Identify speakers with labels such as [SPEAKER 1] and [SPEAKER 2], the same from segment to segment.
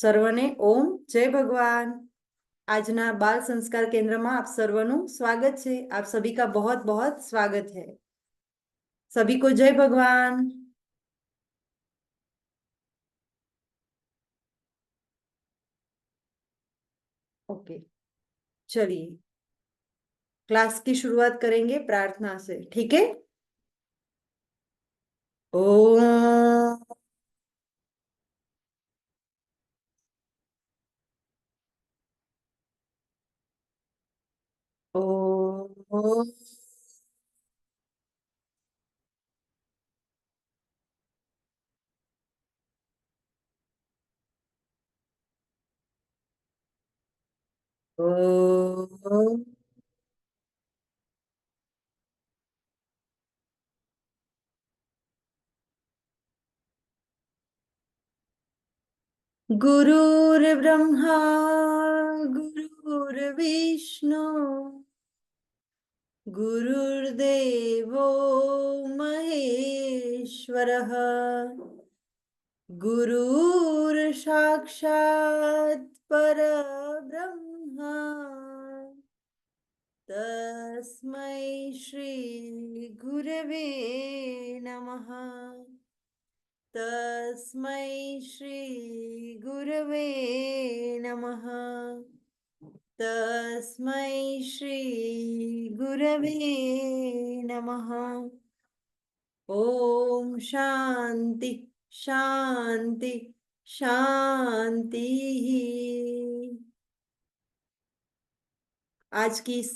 [SPEAKER 1] સર્વને ઓમ જય ભગવાન। આજના બાल संस्कार केंद्र में आप सर्वનું स्वागत है। आप सभी का बहुत बहुत स्वागत है। सभी को जय भगवान। ओके, चलिए क्लास की शुरुआत करेंगे प्रार्थना से, ठीक है। ओम ओम ओम। गुरुर्ब्रह्मा गुरुर्विष्णु गुरुर्देवो महेश्वरः गुरुर्साक्षात् परब्रह्मा तस्मै श्री गुरवे नमः। तस्मै श्री गुरवे नमः। तस्मै श्री गुरवे नमः। ओम शांति शांति शांति। आज की इस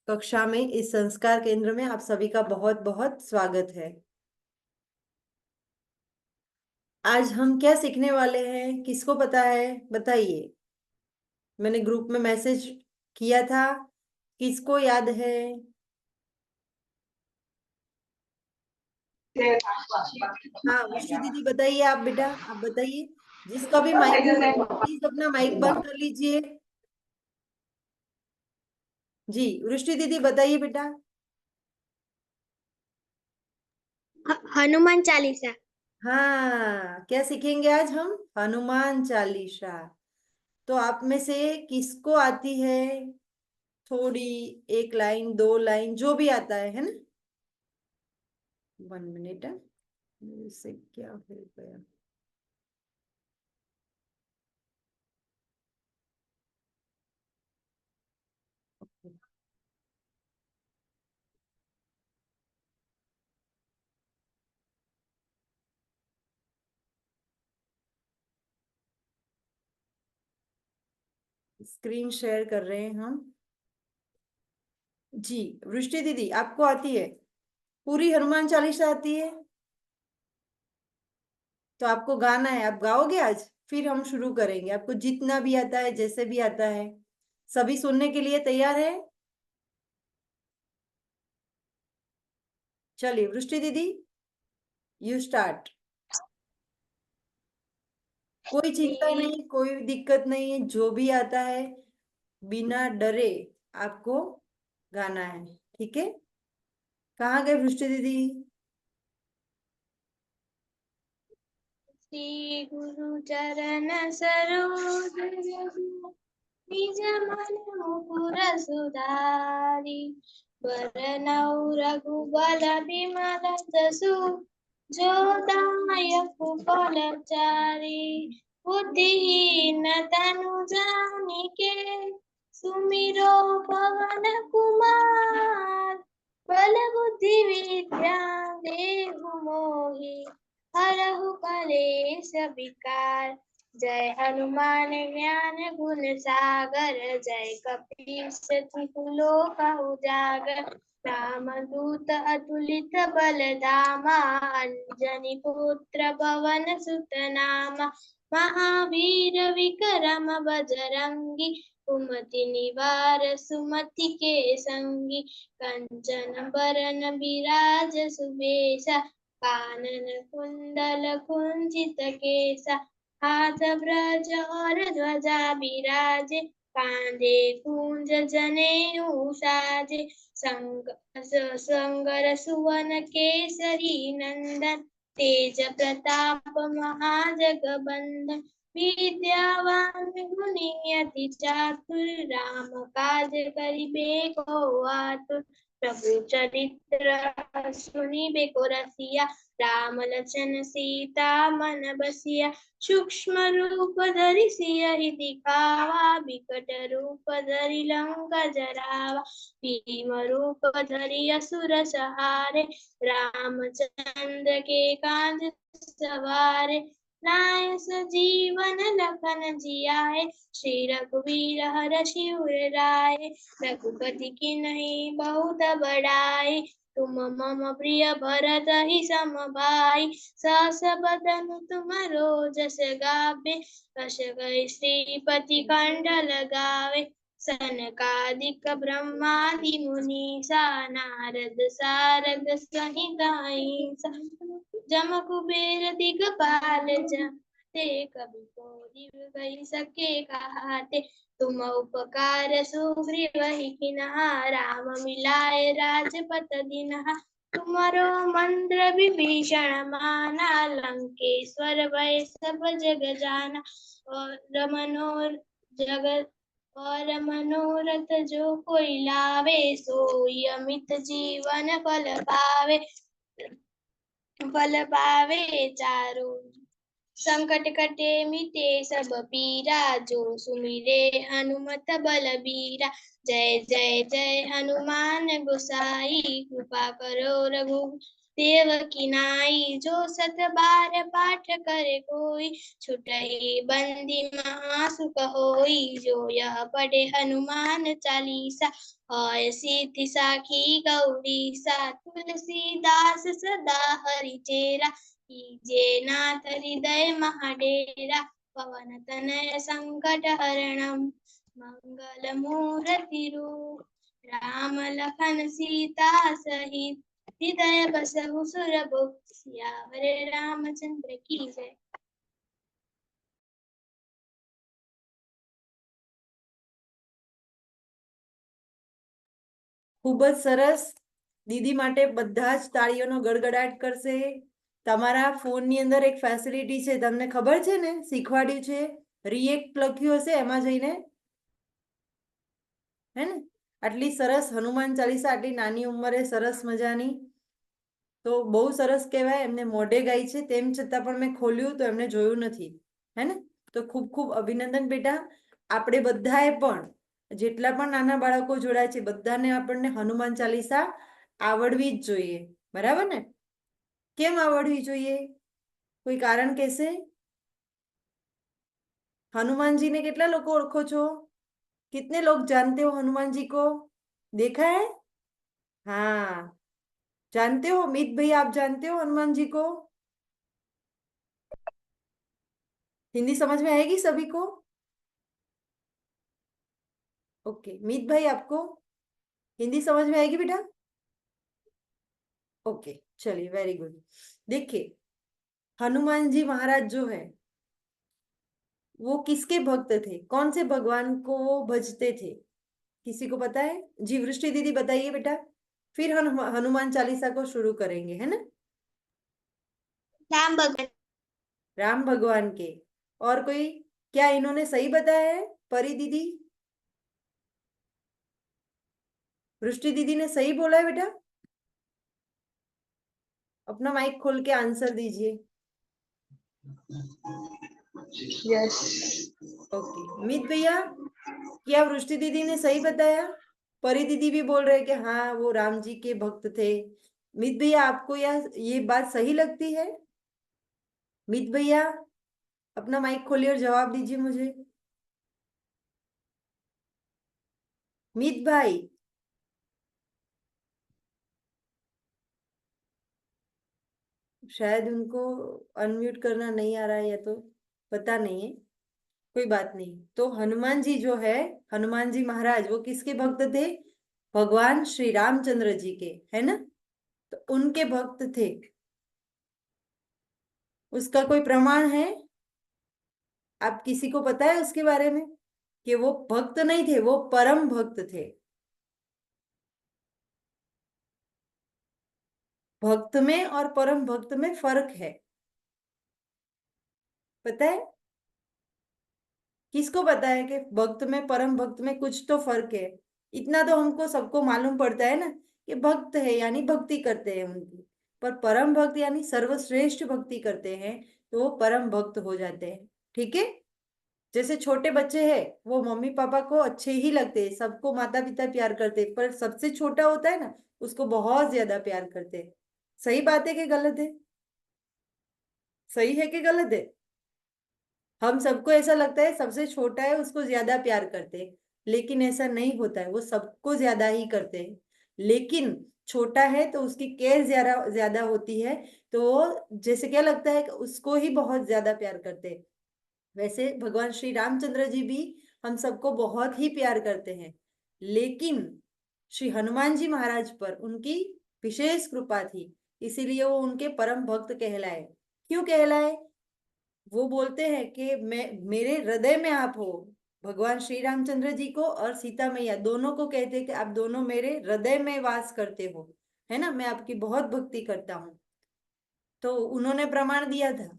[SPEAKER 1] कक्षा में, इस संस्कार केंद्र में आप सभी का बहुत बहुत स्वागत है। आज हम क्या सीखने वाले हैं, किसको पता है बताइए। मैंने ग्रुप में मैसेज किया था, किसको याद है? हाँ वृष्टि दीदी बताइए, आप बेटा आप बताइए। जिसका भी माइक है प्लीज अपना माइक बंद कर लीजिए। जी वृष्टि दीदी बताइए बेटा।
[SPEAKER 2] हनुमान चालीसा।
[SPEAKER 1] हाँ, क्या सीखेंगे आज हम? हनुमान चालीसा। तो आप में से किसको आती है थोड़ी, एक लाइन दो लाइन जो भी आता है ना? 1 मिनट, मेरे से क्या हो गया? स्क्रीन शेयर कर रहे हैं हम। जी वृष्टि दीदी आपको आती है पूरी हनुमान चालीसा आती है? तो आपको गाना है, आप गाओगे आज? फिर हम शुरू करेंगे। आपको जितना भी आता है, जैसे भी आता है, सभी सुनने के लिए तैयार है? चलिए वृष्टि दीदी यू स्टार्ट। कोई चिंता नहीं, कोई दिक्कत नहीं है, जो भी आता है बिना डरे आपको गाना है, ठीक है। कहाँ गए वृष्टि दीदी?
[SPEAKER 2] श्री गुरु चरण सरोज निज मन मुकुर सुधारी वरनौ रघुबल बिमल जसु जो दायक फलचारी बुद्धिहीन तनु जानिके सुमिरो पवन कुमार बल बुद्धि विद्या देहु मोहि हरहु कलेश विकार। जय हनुमान ज्ञान गुण सागर जय कपीस तिहु लोक उजागर रामदूत अतुलित बल धामा अंजनी पुत्र पवन सुत नामा महावीर विक्रम बजरंगी कुमति निवार सुमति के संगी कंचन बरन विराज सुबेसा कानन कुंडल कुंजित केसा हाथ ब्रज और ध्वजा विराजे कांधे कुंज जनेऊ साजे संगर सुवन केसरी नंदन तेज प्रताप महाजगबंदन विद्यावान गुणी अति चातुर, राम काज करिबे को आतुर। प्रभु चरित्र सुनिबे को रसिया, राम लखन सीता मन बसिया। सूक्ष्म रूप धरि सियहि दिखावा, बिकट रूप धरि लंका जरावा। भीम रूप धरि असुर सहारे, रामचंद्र के काज सवारे। लाए सजीवन लखन जियाए, श्री रघुवीर हरषि उर लाए। रघुपति कीन्ही बहुत बड़ाई, तुम मम प्रिय भरत ही सम भाई। सहस बदन तुम जस गावे, कस कहि श्रीपति कंठ लगावे। सनकादिक ब्रह्मादि मुनीसा, नारद सारद सहित अहिंसा। जम कुबेर दिगपाल जाते, कवि कोई कही सके कहते। तुम उपकार सुग्रीव ही कीन्हा, राम मिलाए राजपत दीन्हा। तुम्हारो मंत्र विभीषण माना, लंकेश्वर भय सब जग जाना। और मनोर जगत और मनोरथ जो कोई लावे, सोई अमित जीवन फल पावे चारों। संकट कटे मिटे सब पीरा, जो सुमिरे हनुमत बलबीरा। जय जय जय हनुमान गोसाई, कृपा करो रघु देव की नाई। जो सत बार पाठ करे कोई, छुटहि बंदी महासुख होई। जो यह पढ़े हनुमान चालीसा, और सिद्धि साखी गौरीसा। तुलसीदास सदा हरि चेरा, कीजे नाथ हृदय महाडेरा। पवन तनय संकट हरणम, मंगल मूर्ति रूप। राम लखन सीता सहित, हृदय बसहु सुरभुप। सियावर रामचंद्र की जय।
[SPEAKER 1] ખૂબ જ સરસ. દીદી માટે બધા જ તાળીઓનો ગડગડાટ કરશે. તમારા ફોનની અંદર એક ફેસિલિટી છે, તમને ખબર છે ને, શીખવાડ્યું છે. રિએક્ટ લખ્યું હશે એમાં જઈને, હે ને? આટલી સરસ હનુમાન ચાલીસા આટલી નાની ઉંમરે સરસ મજાની, તો બહુ સરસ કહેવાય. એમને મોઢે ગાઈ છે, તેમ છતાં પણ મેં ખોલ્યું તો એમને જોયું નથી, હે ને? તો ખૂબ ખૂબ અભિનંદન બેટા. આપણે બધાએ પણ, જેટલા પણ નાના બાળકો જોડાય છે, બધાને આપણને હનુમાન ચાલીસા આવડવી જ જોઈએ, બરાબર ને? કેમ આવડવી જોઈએ? કોઈ કારણ કહેશે? हनुमान जी ने कितना लोग ओळखो छो? कितने लोग जानते हो हनुमान जी को? देखा है? हाँ, जानते हो मीत भाई, आप जानते हो हनुमान जी को? हिंदी समझ में आएगी सभी को? ओके, मीत भाई आपको हिंदी समझ में आएगी बेटा? ओके, चलिए, वेरी गुड. देखिए, हनुमान जी महाराज जो है वो किसके भक्त थे? कौन से भगवान को वो भजते थे? किसी को पता है? जी, वृष्टि दीदी बताइए बेटा. फिर हम हनुमान चालीसा को शुरू करेंगे, है ना?
[SPEAKER 2] राम भगवान।
[SPEAKER 1] राम भगवान के. और कोई? क्या इन्होंने सही बताया है? परी दीदी, वृष्टि दीदी ने सही बोला है बेटा? अपना माइक खोल के आंसर दीजिए.
[SPEAKER 2] यस।
[SPEAKER 1] ओके, मीत भैया, क्या वृष्टि दीदी ने सही बताया? परी दीदी भी बोल रहे कि हाँ वो राम जी के भक्त थे. मीत भैया, आपको यह ये बात सही लगती है? मीत भैया, अपना माइक खोलिए और जवाब दीजिए मुझे. मीत भाई, शायद उनको अनम्यूट करना नहीं आ रहा है, या तो पता नहीं है. कोई बात नहीं. तो हनुमान जी जो है, हनुमान जी महाराज, वो किसके भक्त थे? भगवान श्री रामचंद्र जी के, है ना? तो उनके भक्त थे. उसका कोई प्रमाण है? आप किसी को पता है उसके बारे में कि वो भक्त नहीं थे, वो परम भक्त थे? भक्त में और परम भक्त में फर्क है, पता है? किसको पता है कि भक्त में परम भक्त में कुछ तो फर्क है? इतना तो हमको सबको मालूम पड़ता है ना कि भक्त है यानी भक्ति करते हैं उनकी। पर परम भक्त यानी सर्वश्रेष्ठ भक्ति करते हैं तो वो परम भक्त हो जाते हैं। ठीक है। जैसे छोटे बच्चे हैं, वो मम्मी पापा को अच्छे ही लगते हैं, सबको माता पिता प्यार करते हैं, पर सबसे छोटा होता है ना, उसको बहुत ज्यादा प्यार करते हैं। सही बात है कि गलत है? सही है कि गलत है? हम सबको ऐसा लगता है सबसे छोटा है उसको ज्यादा प्यार करते हैं, लेकिन ऐसा नहीं होता है, वो सबको ज्यादा ही करते हैं। लेकिन छोटा है तो उसकी केयर ज्यादा ज्यादा होती है, तो वो जैसे क्या लगता है कि उसको ही बहुत ज्यादा प्यार करते हैं। वैसे भगवान श्री रामचंद्र जी भी हम सबको बहुत ही प्यार करते हैं, लेकिन श्री हनुमान जी महाराज पर उनकी विशेष कृपा थी, इसीलिए वो उनके परम भक्त कहलाए। क्यों कहलाए? वो बोलते हैं कि मैं, मेरे हृदय में आप हो। भगवान श्री रामचंद्र जी को और सीता मैया दोनों को कहते हैं कि आप दोनों मेरे हृदय में वास करते हो, है ना, मैं आपकी बहुत भक्ति करता हूँ। तो उन्होंने प्रमाण दिया था,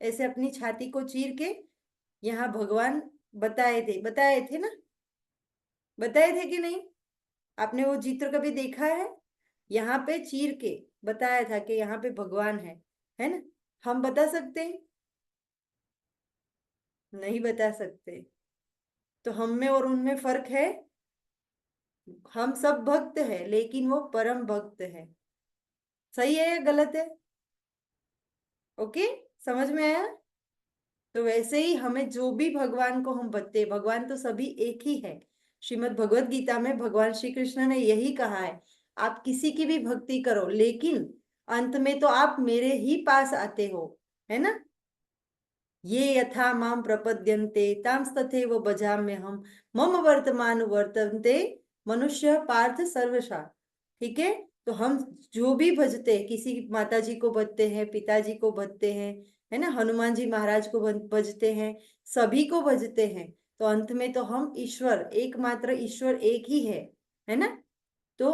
[SPEAKER 1] ऐसे अपनी छाती को चीर के। यहाँ भगवान बताए थे ना, बताए थे कि नहीं? आपने वो चित्र कभी देखा है? यहाँ पे चीर के बताया था कि यहाँ पे भगवान है ना? हम बता सकते हैं? नहीं बता सकते। तो हम में और उनमें फर्क है। हम सब भक्त है लेकिन वो परम भक्त है। सही है या गलत है? ओके, समझ में आया? तो वैसे ही हमें जो भी भगवान को हम भजते हैं, भगवान तो सभी एक ही है। श्रीमद् भगवत गीता में भगवान श्री कृष्ण ने यही कहा है, आप किसी की भी भक्ति करो लेकिन अंत में तो आप मेरे ही पास आते हो, है ना? ये यथा माम प्रपद्यन्ते तांस्तथैव भजाम्यहम् मम वर्तमान वर्तन्ते मनुष्य पार्थ सर्वशा। ठीक है। तो हम जो भी भजते हैं, किसी माता जी को भजते हैं, पिताजी को भजते हैं, है ना, हनुमान जी महाराज को भजते हैं, सभी को भजते हैं, तो अंत में तो हम ईश्वर, एकमात्र ईश्वर एक ही है ना? तो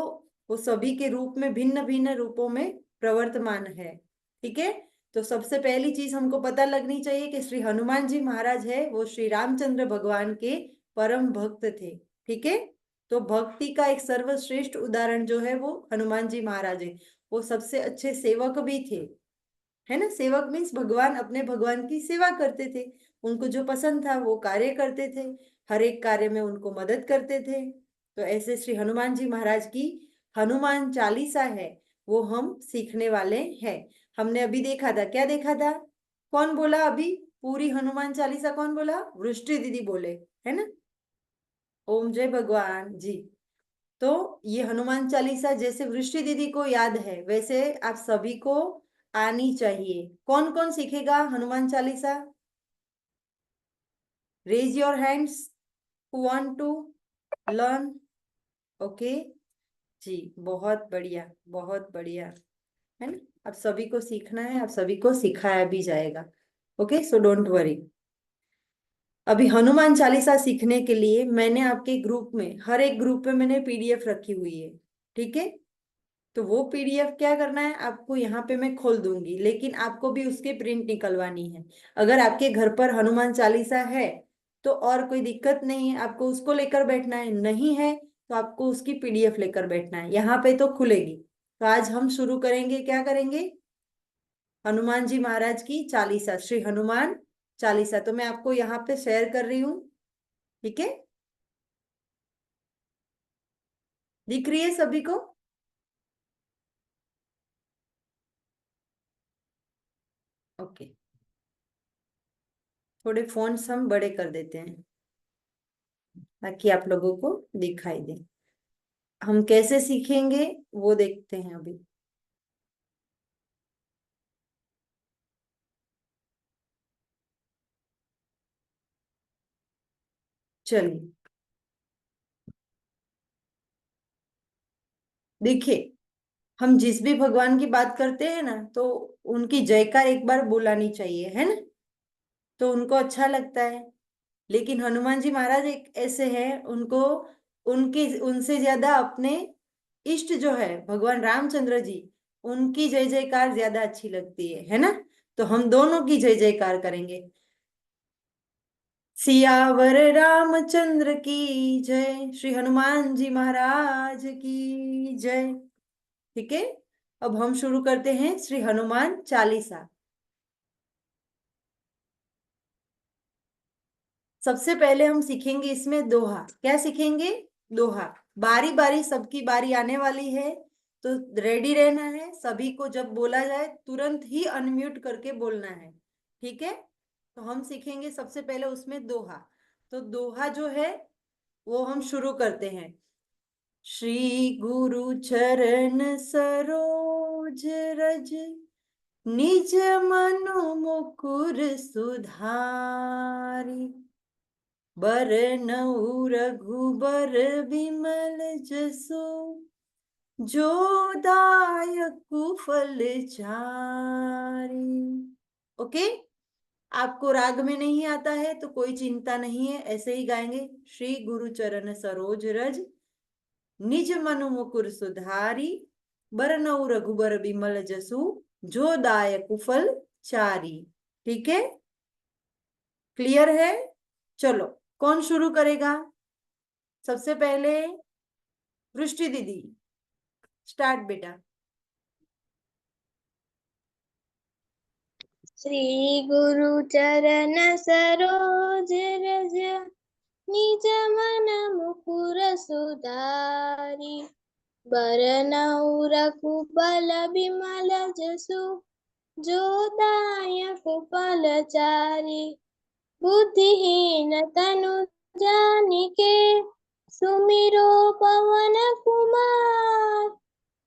[SPEAKER 1] वो सभी के रूप में भिन्न भिन्न रूपों में प्रवर्तमान है। ठीक है। तो सबसे पहली चीज हमको पता लगनी चाहिए कि श्री हनुमान जी महाराज है वो श्री रामचंद्र भगवान के परम भक्त थे। ठीक है। तो भक्ति का एक सर्वश्रेष्ठ उदाहरण जो है वो हनुमान जी महाराज है। वो सबसे अच्छे सेवक भी थे, है ना? सेवक मीन्स भगवान, अपने भगवान की सेवा करते थे, उनको जो पसंद था वो कार्य करते थे, हर एक कार्य में उनको मदद करते थे। तो ऐसे श्री हनुमान जी महाराज की हनुमान चालीसा है, वो हम सीखने वाले हैं। हमने अभी देखा था, क्या देखा था? कौन बोला अभी? पूरी हनुमान चालीसा कौन बोला? वृष्टि दीदी बोले, है ना? ओम जय भगवान जी। तो ये हनुमान चालीसा जैसे वृष्टि दीदी को याद है, वैसे आप सभी को आनी चाहिए। कौन कौन सीखेगा Hanuman Chalisa? Raise your hands, who want to learn. Okay जी, बहुत बढ़िया, बहुत बढ़िया, है ना? अब सभी को सीखना है, अब सभी को सिखाया भी जाएगा। Okay, so don't worry. अभी हनुमान चालीसा सीखने के लिए मैंने आपके ग्रुप में, हर एक ग्रुप में मैंने पीडीएफ रखी हुई है। ठीक है। तो वो पीडीएफ क्या करना है आपको, यहाँ पे मैं खोल दूंगी, लेकिन आपको भी उसकी प्रिंट निकलवानी है। अगर आपके घर पर हनुमान चालीसा है तो और कोई दिक्कत नहीं है, आपको उसको लेकर बैठना है, नहीं है तो आपको उसकी पीडीएफ लेकर बैठना है, यहाँ पे तो खुलेगी। तो आज हम शुरू करेंगे, क्या करेंगे? हनुमान जी महाराज की चालीसा, श्री हनुमान चालीसा। तो मैं आपको यहाँ पे शेयर कर रही हूँ। ठीक है, दिख रही है सभी को? ओके, थोड़े फोन्ट्स हम बड़े कर देते हैं ताकि आप लोगों को दिखाई दे। हम कैसे सीखेंगे वो देखते हैं अभी। चलिए, देखिए, हम जिस भी भगवान की बात करते हैं ना, तो उनकी जयकार एक बार बुलानी चाहिए, है ना? तो उनको अच्छा लगता है। लेकिन हनुमान जी महाराज एक ऐसे हैं, उनको, उनकी, उनसे ज्यादा अपने इष्ट जो है भगवान रामचंद्र जी, उनकी जय जयकार ज्यादा अच्छी लगती है ना? तो हम दोनों की जय जयकार करेंगे। सियावर रामचंद्र की जय, श्री हनुमान जी महाराज की जय। ठीक है, अब हम शुरू करते हैं श्री हनुमान चालीसा। सबसे पहले हम सीखेंगे इसमें दोहा। क्या सीखेंगे? दोहा। बारी बारी सबकी बारी आने वाली है, तो रेडी रहना है। सभी को जब बोला जाए तुरंत ही अनम्यूट करके बोलना है। ठीक है, तो हम सीखेंगे सबसे पहले उसमें दोहा। तो दोहा जो है वो हम शुरू करते हैं। श्री गुरु चरण सरोज रज, निज मनु मुकुर सुधारी, बरनउँ रघुबर बिमल जसु, जो दायकु फल चारि। ओके, आपको राग में नहीं आता है तो कोई चिंता नहीं है, ऐसे ही गाएंगे। श्री गुरु चरण सरोज रज, निज मनु मुकुर सुधारी, बरनउँ रघुबर बिमल जसु, जो दायकु फल चारि। ठीक है, क्लियर है? चलो, कौन शुरू करेगा? सबसे पहले वृष्टि दीदी, स्टार्ट बेटा।
[SPEAKER 2] श्री गुरु चरण सरोज रज, निज मन मुकुर सुधारी, बरनउँ रघुबर बिमल जसु, जो दायक फल चारि। बुद्धिहीन तनु जानिके, सुमिरो पवन कुमार।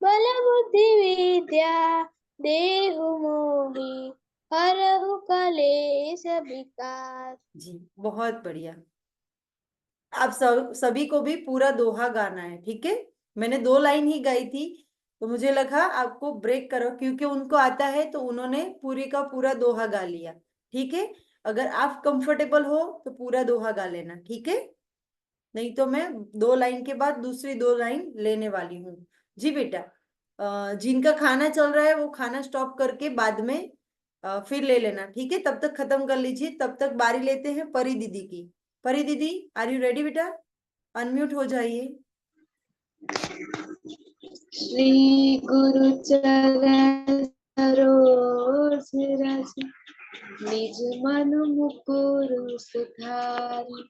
[SPEAKER 2] बल बुद्धि विद्या देहु मोहि, हरहु कलेश विकार।
[SPEAKER 1] जी, बहुत बढ़िया। आप सभी को भी पूरा दोहा गाना है। ठीक है, मैंने 2 लाइन ही गाई थी, तो मुझे लगा आपको ब्रेक करो, क्योंकि उनको आता है तो उन्होंने पूरी का पूरा दोहा गा लिया। ठीक है, अगर आप कंफर्टेबल हो तो पूरा दोहा गा लेना। ठीक है, नहीं तो मैं 2 लाइन के बाद दूसरी 2 लाइन लेने वाली हूँ। जी बेटा, जिनका खाना चल रहा है वो खाना स्टॉप करके बाद में फिर ले लेना। ठीक है, तब तक खत्म कर लीजिए। तब तक बारी लेते हैं परी दीदी की। परी दीदी, आर यू रेडी बेटा? अनम्यूट हो जाइए।
[SPEAKER 2] श्री गुरु चरण सरोज रज, निज मनु मुकुर सुधारी,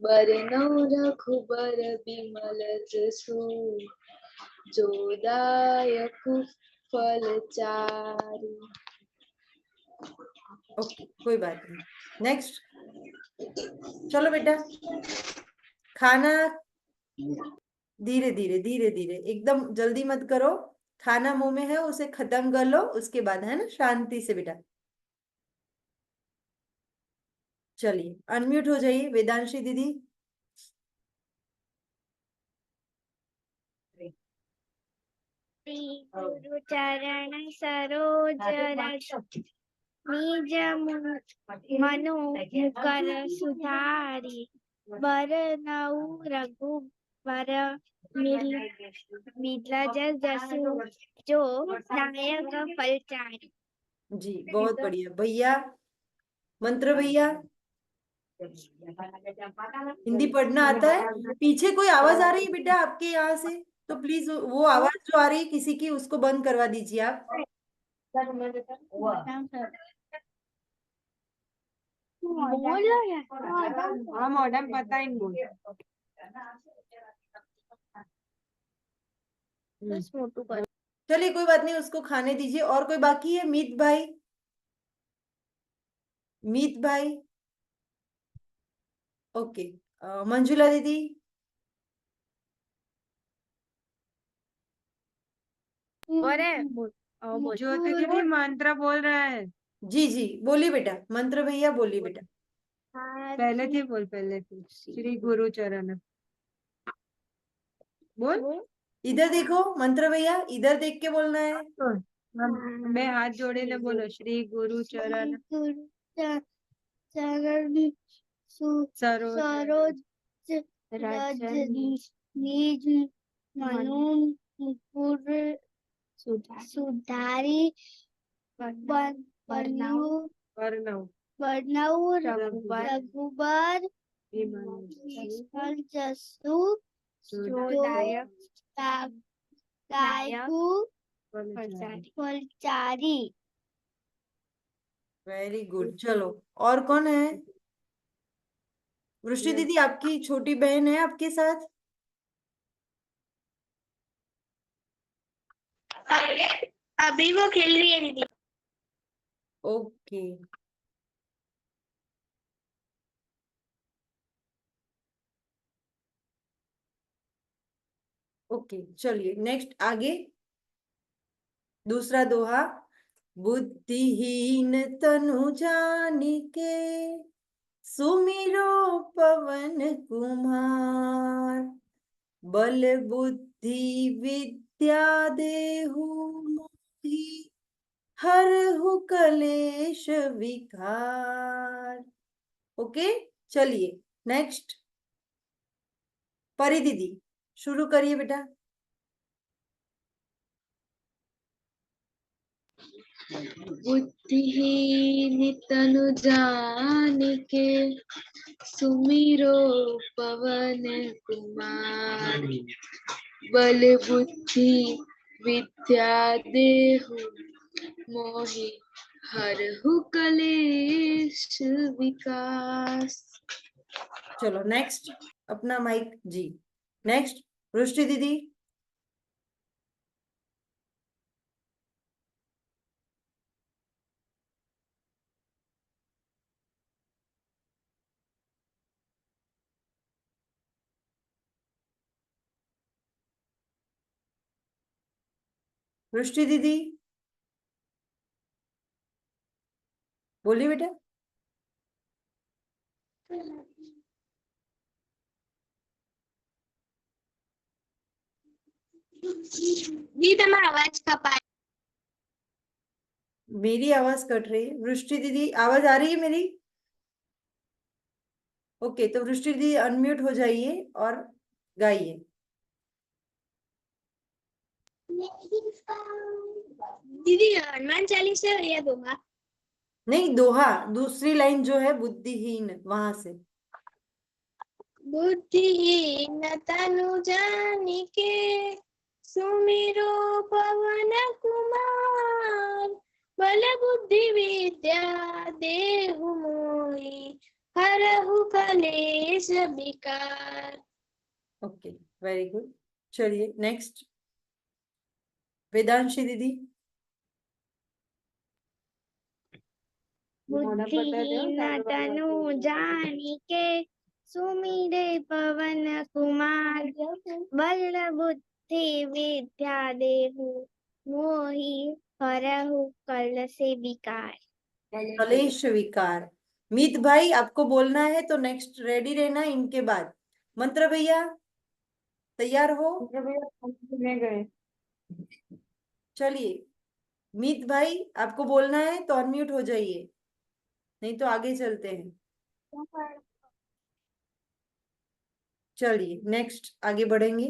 [SPEAKER 2] बरनउँ रघुबर बिमल जसु, जो दायकु फल चारि।
[SPEAKER 1] ओके, कोई बात नहीं। नेक्स्ट, चलो बेटा, खाना धीरे धीरे धीरे धीरे, एकदम जल्दी मत करो। खाना मुंह में है, उसे खत्म कर लो, उसके बाद है ना, शांति से बेटा। चलिए, अनम्यूट हो जाइए वेदांशी दीदी।
[SPEAKER 2] गुरु चरण सरोज रज, निज मनु मुकुर सुधारी, बरनउँ रघुबर बिमल जसु, जो दायक फल चारि।
[SPEAKER 1] जी, बहुत बढ़िया भैया। मंत्र भैया, हिंदी पढ़ना आता है? पीछे कोई आवाज आ रही है बेटा आपके यहाँ से, तो प्लीज वो आवाज जो आ रही है किसी की, उसको बंद करवा दीजिए आप।
[SPEAKER 3] हाँ मॉडर्न पता ही बोल।
[SPEAKER 1] चलिए, कोई बात नहीं, उसको खाने दीजिए। और कोई बाकी है? मीत भाई, मीत भाई। ओके, मंजुला दीदी।
[SPEAKER 3] ज्योति दीदी मंत्र बोल रहा है।
[SPEAKER 1] जी जी, बोलिए बेटा, मंत्र भैया बोलिए बेटा।
[SPEAKER 3] पहले थे बोल, पहले थे श्री गुरु चरण बोल।
[SPEAKER 1] इधर देखो मंत्र भैया, इधर देख के बोलना है।
[SPEAKER 3] मैं हाथ जोड़े ले बोलो, श्री गुरु चरण
[SPEAKER 2] चरण सरोज रज, निज मनु मुकुर सुधारी, बरनउँ वर्णव
[SPEAKER 3] रघुबर,
[SPEAKER 2] रघुबर
[SPEAKER 3] विमल
[SPEAKER 2] जसु
[SPEAKER 3] जोदायक
[SPEAKER 2] गायकु
[SPEAKER 3] फलचारी।
[SPEAKER 2] फलचारी।
[SPEAKER 1] Very good. चलो, और कौन है? वृष्टि दीदी, आपकी छोटी बहन है आपके साथ?
[SPEAKER 2] अभी वो खेल रही है दीदी।
[SPEAKER 1] ओके, ओके, चलिए नेक्स्ट आगे। दूसरा दोहा। बुद्धिहीन तनु जानिके सुमिरो पवन कुमार, बल बुद्धि विद्या देहु मोहि, हरहु कलेश विकार। ओके, चलिए नेक्स्ट। परी दीदी, शुरू करिए बेटा।
[SPEAKER 4] बुद्धिहीन तनु जानिके सुमिरो पवन कुमार, बल बुद्धि विद्या देहु मोहि, हरहु कलेश विकास।
[SPEAKER 1] चलो नेक्स्ट, अपना माइक जी। नेक्स्ट वृष्टि दीदी। वृष्टि दीदी बोलिए बेटा।
[SPEAKER 2] दी तुम्हारा आवाज कपाए।
[SPEAKER 1] मेरी आवाज कट रही है। वृष्टि दीदी, आवाज आ रही है मेरी? ओके, तो वृष्टि दीदी अनम्यूट हो जाइए और गाइए।
[SPEAKER 2] दीदी हनुमान चालीसा या दोहा?
[SPEAKER 1] नहीं, दोहा, दूसरी लाइन जो है बुद्धिहीन, वहां से।
[SPEAKER 2] बुद्धिहीन तनु जानिके सुमिरो पवन कुमार, बल बुद्धि विद्या देहु मोहि, हरहु कलेश विकार।
[SPEAKER 1] Okay, very good. चलिए नेक्स्ट, वेदांशी दीदी।
[SPEAKER 2] बुद्धिहीन तनु जानिके सुमिरे पवन कुमार, बल बुद्धि विद्या देहु मोहि, हरहु कलेश विकार।
[SPEAKER 1] कलेश विकार। मीत भाई, आपको बोलना है तो नेक्स्ट रेडी रहना इनके बाद। मंत्र भैया तैयार हो?
[SPEAKER 3] में गए।
[SPEAKER 1] चलिए, मीत भाई आपको बोलना है तो अनम्यूट हो जाइए, नहीं तो आगे चलते हैं। चलिए नेक्स्ट आगे बढ़ेंगे।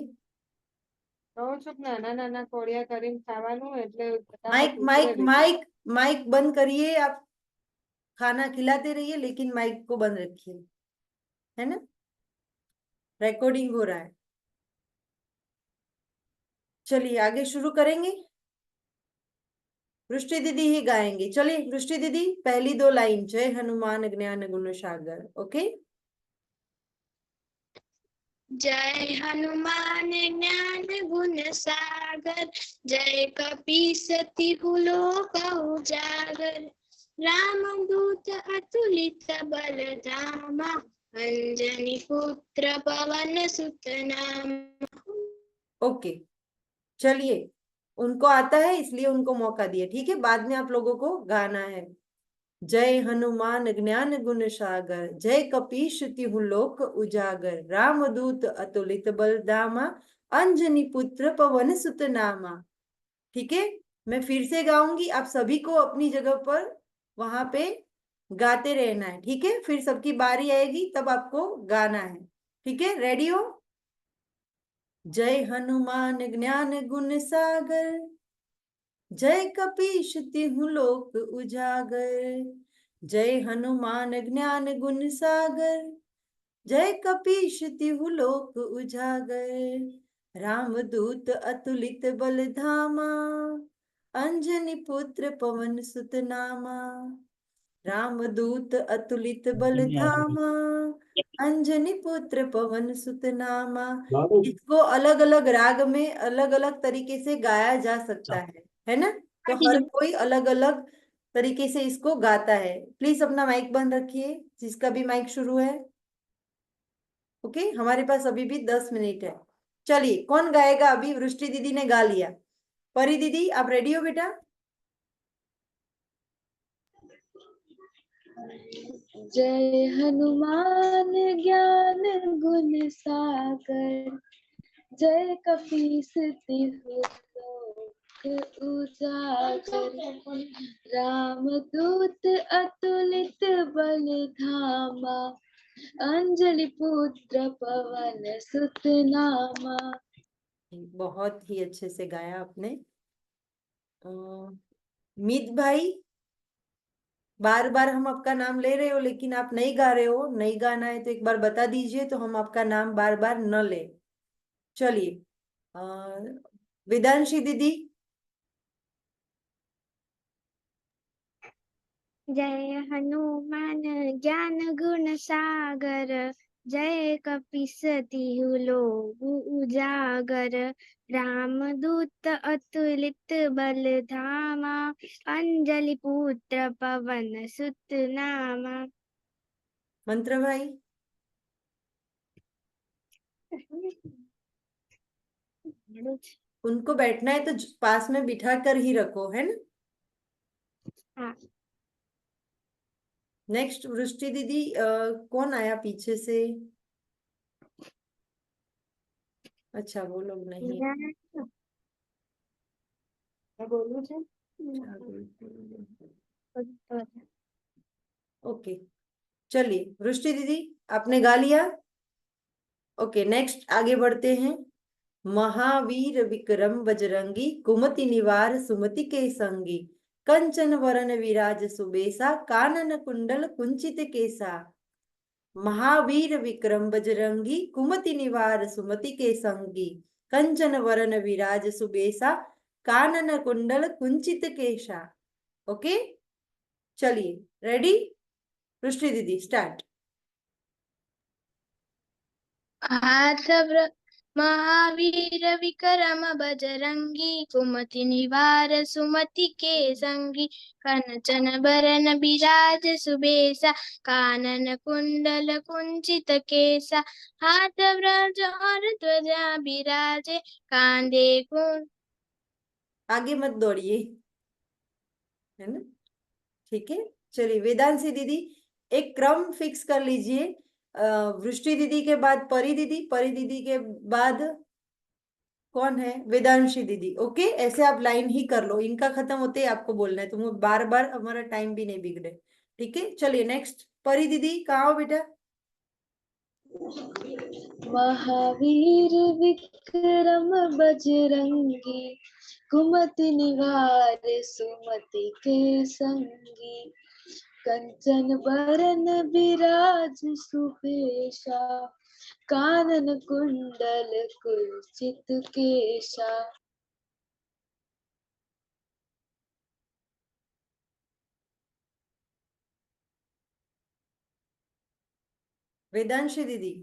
[SPEAKER 3] नाना नाना कोड़िया करीम खावानू એટલે
[SPEAKER 1] माइक माइक माइक माइक बंद करिए। आप खाना खिलाते रहिए लेकिन माइक को बंद रखिए, है ना? रिकॉर्डिंग हो रहा है। चलिए आगे शुरू करेंगे। वृष्टि दीदी ही गाएंगे। चलिए वृष्टि दीदी, पहली दो लाइन। जय हनुमान ज्ञान गुण सागर। ओके,
[SPEAKER 2] जय हनुमान ज्ञान गुण सागर, जय कपीसति लोक उजागर, रामदूत अतुलित बल धामा, अंजनी पुत्र पवन सुत नामा।
[SPEAKER 1] ओके, चलिए, उनको आता है इसलिए उनको मौका दिया, ठीक है? बाद में आप लोगों को गाना है। जय हनुमान ज्ञान गुण सागर, जय कपीश तिहु लोक उजागर, रामदूत अतुलित बल धामा, अंजनी पुत्र पवन सुत नामा। ठीक है, मैं फिर से गाऊंगी, आप सभी को अपनी जगह पर वहां पे गाते रहना है, ठीक है? फिर सबकी बारी आएगी तब आपको गाना है, ठीक है? रेडी हो? जय हनुमान ज्ञान गुण सागर, जय कपीश तिहु लोक उजागर, जय हनुमान ज्ञान गुण सागर, जय कपीश तिहु लोक उजागर। रामदूत अतुलित बल धामा, अंजनी पुत्र पवन सुत नामा। रामदूत अतुलित बल धामा, अंजनी पुत्र पवन सुत नामा। इसको अलग अलग राग में अलग अलग तरीके से गाया जा सकता है ना? तो हर कोई अलग अलग तरीके से इसको गाता है। प्लीज अपना माइक बंद रखिए, जिसका भी माइक शुरू है। ओके, हमारे पास अभी भी 10 मिनट है। चलिए, कौन गाएगा अभी? वृष्टि दीदी ने गा लिया। परी दीदी, आप रेडी हो बेटा?
[SPEAKER 4] जय हनुमान ज्ञान गुण सागर, जय कपीस तिहु लोक उजागर। रामदूत अतुलित बल धामा, अंजलि पुत्र पवन सुत नामा।
[SPEAKER 1] बहुत ही अच्छे से गाया आपने। मीत भाई, बार बार हम आपका नाम ले रहे हो लेकिन आप नहीं गा रहे हो। नहीं गाना है तो एक बार बता दीजिए, तो हम आपका नाम बार बार न ले। चलिए, वेदांशी दीदी।
[SPEAKER 2] जय हनुमान ज्ञान गुण सागर, जय कपीस तिहु लोक उजागर। रामदूत अतुलित बल धामा, अंजलि पुत्र पवन सुत नामा।
[SPEAKER 1] मंत्र भाई। उनको बैठना है तो पास में बिठा कर ही रखो, है ना?
[SPEAKER 2] हाँ।
[SPEAKER 1] नेक्स्ट वृष्टि दीदी। कौन आया पीछे से? अच्छा, वो लोग नहीं। ओके, चलिए वृष्टि दीदी, आपने गा लिया। ओके, नेक्स्ट आगे बढ़ते हैं। महावीर विक्रम बजरंगी, कुमति निवार सुमति के संगी। कंचन वरन विराज सुबेसा, कानन कुंडल कुंचित केसा। महावीर विक्रम बजरंगी, कुमति निवार सुमति के संगी। कंचन वरन विराज सुबेसा, कानन कुंडल कुंचित केशा। ओके, चलिए, रेडी? वृष्टि दीदी, स्टार्ट।
[SPEAKER 4] महावीर विक्रम बजरंगी, कुमति निवार सुमति के संगी। कंचन बरन बिराज सुबेसा, कानन कुंडल कुंचित केसा। हाथ वज्र और ध्वजा बिराजे, कांधे कुंड।
[SPEAKER 1] आगे मत दौड़िए, है ना? ठीक है, चलिए वेदांशी दीदी, एक क्रम फिक्स कर लीजिए। वृष्टि दीदी के बाद परी दीदी, परी दीदी के बाद कौन है? वेदांशी दीदी। ओके, ऐसे आप लाइन ही कर लो। इनका खत्म होते ही आपको बोलना है, तो बार बार हमारा टाइम भी नहीं बिगड़े। ठीक है, चलिए नेक्स्ट। परी दीदी, कहाँ हो बेटा?
[SPEAKER 4] महावीर विक्रम बजरंगी, कुमति निवार सुमति के संगी। कंचन बरन बिराज सुबेशा, कानन कुंडल कुंचित केशा।
[SPEAKER 1] वेदांशी दीदी।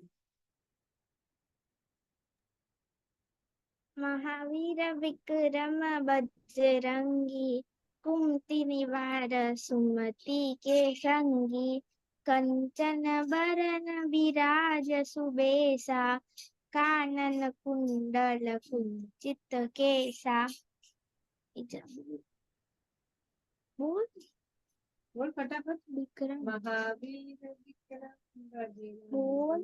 [SPEAKER 2] महावीर विक्रम बजरंगी, कुमति निवार सुमति के संगी। कंचन बरन विराज सुबेसा, कानन कुंडल कुंचित केसा। बोल
[SPEAKER 3] बोल फटाफट।
[SPEAKER 2] विक्रम
[SPEAKER 3] महावीर विक्रम बजरंगी।
[SPEAKER 2] बोल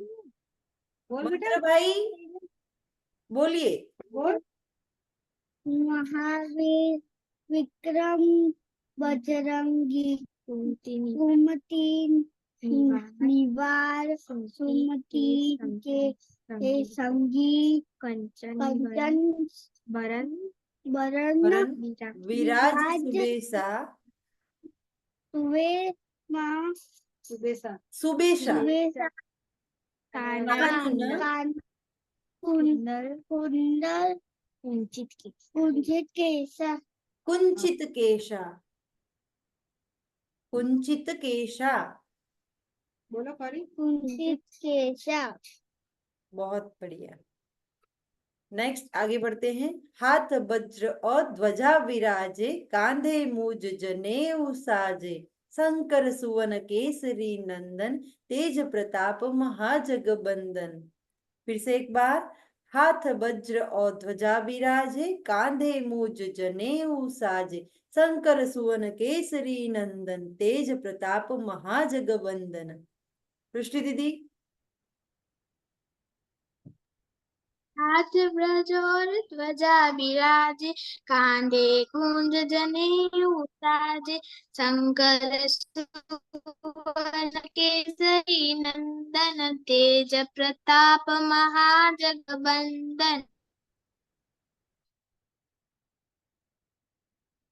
[SPEAKER 3] बोल
[SPEAKER 1] मंत्र
[SPEAKER 3] बेटा,
[SPEAKER 1] भाई, बोलिए।
[SPEAKER 3] बोल।
[SPEAKER 2] महावीर विक्रम बजरंगी, कुमति निवार सुमति के संगी। कंचन बरन
[SPEAKER 1] वरन विराज सुबेसा,
[SPEAKER 2] माँ
[SPEAKER 3] सुबेसा
[SPEAKER 1] सुबेशा।
[SPEAKER 2] सुबेसा
[SPEAKER 1] कानून
[SPEAKER 2] कुंदल कुंदल कुंचित केसा
[SPEAKER 1] कुंचित केशा। कुंचित केशा।
[SPEAKER 3] बोलो परी।
[SPEAKER 2] कुंचित केसा
[SPEAKER 1] बहुत बढ़िया। नेक्स्ट आगे बढ़ते हैं। हाथ वज्र और ध्वजा विराजे, कांधे मूज जनेऊ साजे, शंकर सुवन केसरी नंदन, तेज प्रताप महाजगबंदन। फिर से एक बार। हाथ वज्र और ध्वजा विराजे, कांधे मूज जनेऊ साजे, शंकर सुवन केसरी नंदन, तेज प्रताप महाजगबंदन। सृष्टि दीदी।
[SPEAKER 4] हाथ ब्रज और ध्वजा विराजे, कांधे कुंज जनेऊ साजे, शंकर सुवन केसरी नंदन, तेज प्रताप महाजगबंदन।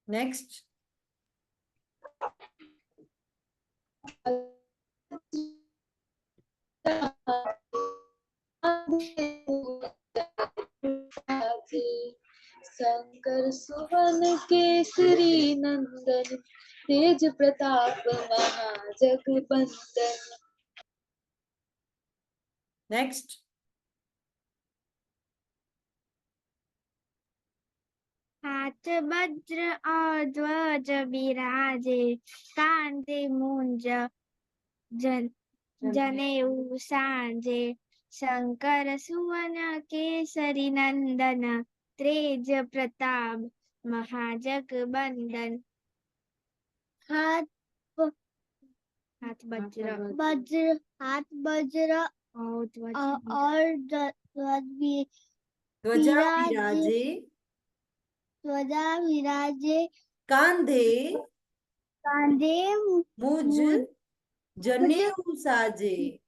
[SPEAKER 1] नेक्स्ट।
[SPEAKER 4] शंकर सुवन केसरी नंदन, तेज प्रताप महाजगबंदन।
[SPEAKER 1] नेक्स्ट।
[SPEAKER 2] हाथ वज्र और ध्वज विराजे, कांधे मूंज जनेऊ साजे, शंकर सुवन केसरी नंदन, तेज प्रताप महाजगबंदन। हाथ वज्र हाथ वज्र और
[SPEAKER 1] ध्वजा
[SPEAKER 2] विराजे
[SPEAKER 1] विराजे,
[SPEAKER 2] ध्वजा विराजे,
[SPEAKER 1] कांधे
[SPEAKER 2] कांधे
[SPEAKER 1] मुझ जनेऊ साजे,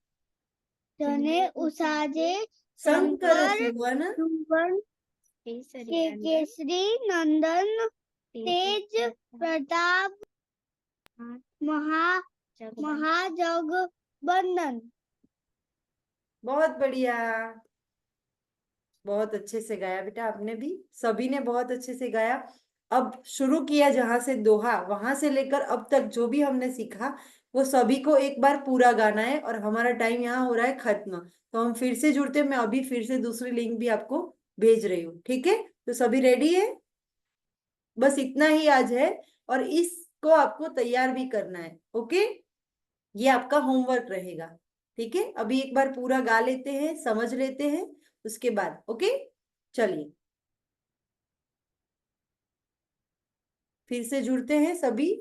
[SPEAKER 2] जने उसाजे,
[SPEAKER 1] शंकर सुवन
[SPEAKER 2] सुवन केसरी नंदन, तेज प्रताप महाजगबंदन।
[SPEAKER 1] बहुत बढ़िया। बहुत अच्छे से गाया बेटा आपने भी, सभी ने बहुत अच्छे से गाया। अब शुरू किया जहां से दोहा, वहां से लेकर अब तक जो भी हमने सीखा वो सभी को एक बार पूरा गाना है, और हमारा टाइम यहाँ हो रहा है खत्म। तो हम फिर से जुड़ते हैं, मैं अभी फिर से दूसरी लिंक भी आपको भेज रही हूँ, ठीक है? तो सभी रेडी है? बस इतना ही आज है, और इसको आपको तैयार भी करना है, ओके? ये आपका होमवर्क रहेगा, ठीक है? अभी एक बार पूरा गा लेते हैं, समझ लेते हैं, उसके बाद ओके। चलिए फिर से जुड़ते हैं सभी।